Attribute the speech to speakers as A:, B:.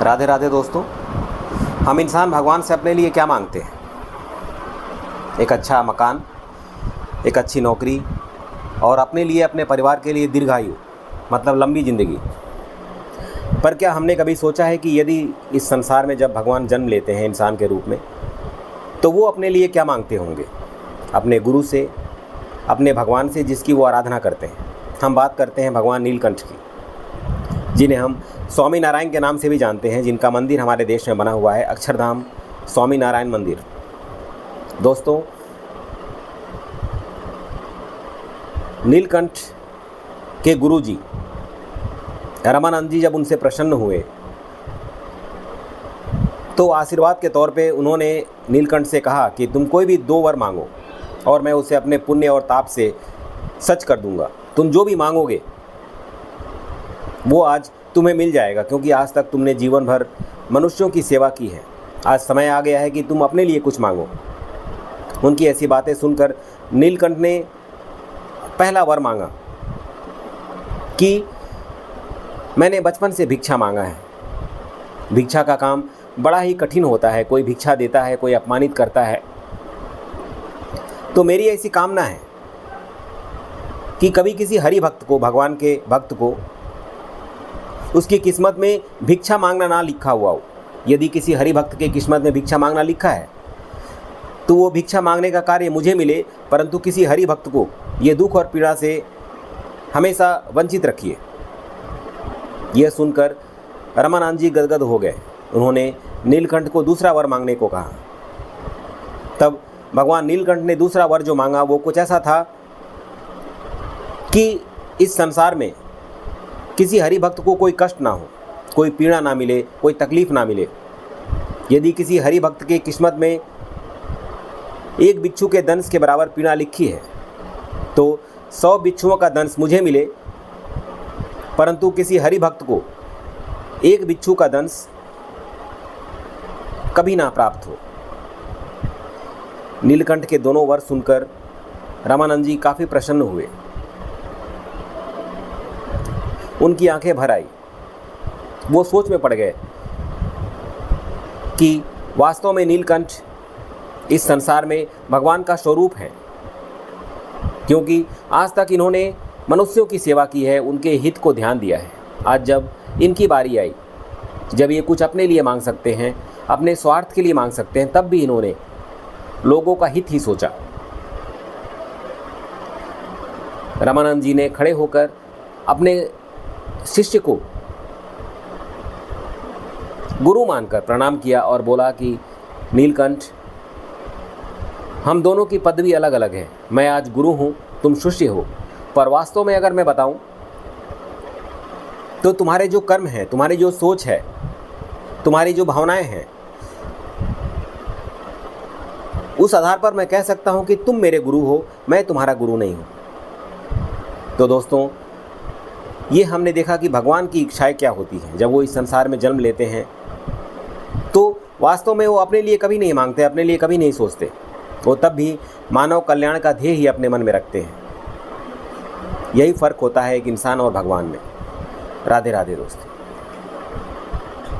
A: राधे राधे दोस्तों। हम इंसान भगवान से अपने लिए क्या मांगते हैं? एक अच्छा मकान, एक अच्छी नौकरी और अपने लिए, अपने परिवार के लिए दीर्घायु, मतलब लंबी ज़िंदगी। पर क्या हमने कभी सोचा है कि यदि इस संसार में जब भगवान जन्म लेते हैं इंसान के रूप में, तो वो अपने लिए क्या मांगते होंगे? अपने गुरु से, अपने भगवान से जिसकी वो आराधना करते हैं। हम बात करते हैं भगवान नीलकंठ की, जिन्हें हम स्वामी नारायण के नाम से भी जानते हैं, जिनका मंदिर हमारे देश में बना हुआ है, अक्षरधाम स्वामी नारायण मंदिर। दोस्तों, नीलकंठ के गुरुजी रमानंद जी जब उनसे प्रसन्न हुए तो आशीर्वाद के तौर पे उन्होंने नीलकंठ से कहा कि तुम कोई भी 2 वर मांगो और मैं उसे अपने पुण्य और ताप से सच कर दूंगा। तुम जो भी मांगोगे वो आज तुम्हें मिल जाएगा, क्योंकि आज तक तुमने जीवन भर मनुष्यों की सेवा की है। आज समय आ गया है कि तुम अपने लिए कुछ मांगो। उनकी ऐसी बातें सुनकर नीलकंठ ने पहला वर मांगा कि मैंने बचपन से भिक्षा मांगा है। भिक्षा का काम बड़ा ही कठिन होता है। कोई भिक्षा देता है, कोई अपमानित करता है। तो मेरी ऐसी कामना है कि कभी किसी हरि भक्त को, भगवान के भक्त को, उसकी किस्मत में भिक्षा मांगना ना लिखा हुआ हो। यदि किसी हरि भक्त के किस्मत में भिक्षा मांगना लिखा है तो वो भिक्षा मांगने का कार्य मुझे मिले, परंतु किसी हरि भक्त को ये दुख और पीड़ा से हमेशा वंचित रखिए। यह सुनकर रमानंद जी गदगद हो गए। उन्होंने नीलकंठ को दूसरा वर मांगने को कहा। तब भगवान नीलकंठ ने दूसरा वर जो मांगा वो कुछ ऐसा था कि इस संसार में किसी हरि भक्त को कोई कष्ट ना हो, कोई पीड़ा ना मिले, कोई तकलीफ ना मिले। यदि किसी हरि भक्त के किस्मत में एक बिच्छू के दंश के बराबर पीड़ा लिखी है तो 100 बिच्छुओं का दंश मुझे मिले, परंतु किसी हरि भक्त को एक बिच्छू का दंश कभी ना प्राप्त हो। नीलकंठ के दोनों वर सुनकर रामानंद जी काफ़ी प्रसन्न हुए। उनकी आंखें भर आई। वो सोच में पड़ गए कि वास्तव में नीलकंठ इस संसार में भगवान का स्वरूप है, क्योंकि आज तक इन्होंने मनुष्यों की सेवा की है, उनके हित को ध्यान दिया है। आज जब इनकी बारी आई, जब ये कुछ अपने लिए मांग सकते हैं, अपने स्वार्थ के लिए मांग सकते हैं, तब भी इन्होंने लोगों का हित ही सोचा। रामानंद जी ने खड़े होकर अपने शिष्य को गुरु मानकर प्रणाम किया और बोला कि नीलकंठ, हम दोनों की पदवी अलग अलग है। मैं आज गुरु हूँ, तुम शिष्य हो, पर वास्तव में अगर मैं बताऊं तो तुम्हारे जो कर्म हैं, तुम्हारी जो सोच है, तुम्हारी जो भावनाएं हैं, उस आधार पर मैं कह सकता हूं कि तुम मेरे गुरु हो, मैं तुम्हारा गुरु नहीं हूं। तो दोस्तों, ये हमने देखा कि भगवान की इच्छाएं क्या होती हैं। जब वो इस संसार में जन्म लेते हैं तो वास्तव में वो अपने लिए कभी नहीं मांगते, अपने लिए कभी नहीं सोचते। वो तब भी मानव कल्याण का ध्येय ही अपने मन में रखते हैं। यही फ़र्क होता है एक इंसान और भगवान में। राधे राधे दोस्तों।